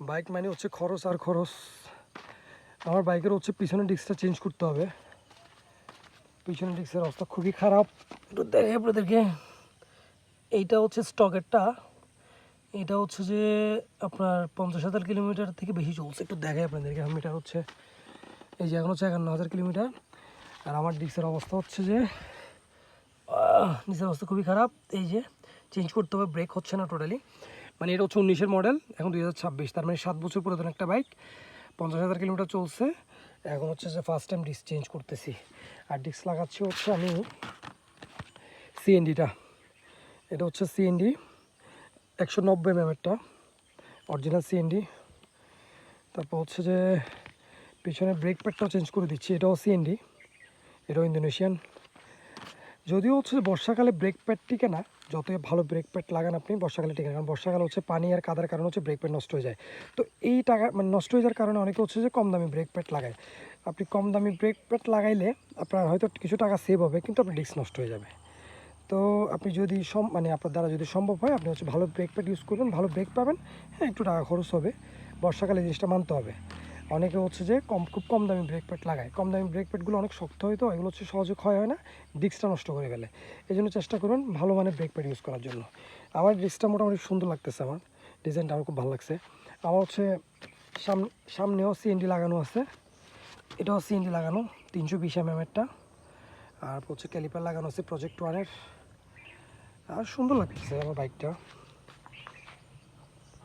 Bike মানে হচ্ছে খরচ আর খরচ। আমার বাইকের হচ্ছে পিছনের ডিস্কটা চেঞ্জ করতে হবে। পিছনের ডিস্কের অবস্থা খুবই খারাপ, একটু দেখে আপনাদেরকে। এইটা হচ্ছে স্টকেরটা, এটা হচ্ছে যে আপনার 50,000 কিলোমিটার থেকে বেশি চলছে। একটু দেখে আপনাদেরকে, মিটার হচ্ছে এই যে এখন হচ্ছে 51,000 কিলোমিটার। আর আমার ডিস্কের অবস্থা হচ্ছে যে ডিস্কের অবস্থা খুবই খারাপ। এই যে চেঞ্জ করতে হবে, ব্রেক হচ্ছে না টোটালি। মানে এটা হচ্ছে 19-এর মডেল, এখন 2026, তার মানে 7 বছর পুরাতন একটা বাইক, 50,000 কিলোমিটার চলছে। এখন হচ্ছে যে ফার্স্ট টাইম ডিস্ক চেঞ্জ করতেছি। আর ডিস্ক লাগাচ্ছি হচ্ছে আমি সিএনডিটা, এটা হচ্ছে সিএনডি 190 mm-এরটা, অরিজিনাল সিএনডি। তারপর হচ্ছে যে পিছনে ব্রেক প্যাডটাও চেঞ্জ করে দিচ্ছি, এটাও সিএনডি, এটাও ইন্দোনেশিয়ান। যদিও হচ্ছে বর্ষাকালে ব্রেক প্যাড টিকে না, যতই ভালো ব্রেক প্যাড লাগান আপনি বর্ষাকালে টিকে না, কারণ বর্ষাকালে হচ্ছে পানি আর কাদার কারণে হচ্ছে ব্রেক প্যাড নষ্ট হয়ে যায়। তো এই টাকা মানে নষ্ট হয়ে যাওয়ার কারণে অনেকে হচ্ছে যে কম দামি ব্রেক প্যাড লাগায়। আপনি কম দামি ব্রেক প্যাড লাগাইলে আপনার হয়তো কিছু টাকা সেভ হবে, কিন্তু আপনার ডিস্ক নষ্ট হয়ে যাবে। তো আপনি যদি মানে আপনার দ্বারা যদি সম্ভব হয় আপনি হচ্ছে ভালো ব্রেক প্যাড ইউজ করবেন, ভালো ব্রেক পাবেন। হ্যাঁ, একটু টাকা খরচ হবে, বর্ষাকালে জিনিসটা মানতে হবে। অনেকে হচ্ছে যে খুব কম দামি ব্রেক প্যাড লাগায়। কম দামি ব্রেক প্যাডগুলো অনেক শক্ত হয়, তো এগুলো হচ্ছে সহজে ক্ষয় হয় না, ডিস্কটা নষ্ট করে ফেলে। এই জন্য চেষ্টা করুন ভালো মানের ব্রেক প্যাড ইউজ করার জন্য। আমার ডিস্কটা মোটামুটি সুন্দর লাগতেছে, আমার ডিজাইনটা আমার খুব ভালো লাগছে। আমার হচ্ছে সামনেও সিএনডি লাগানো আছে, এটাও সিএনডি লাগানো 320 mm-এরটা। আর হচ্ছে ক্যালিপার লাগানো আছে প্রজেক্ট 1-এর। আর সুন্দর লাগতেছে আমার বাইকটা।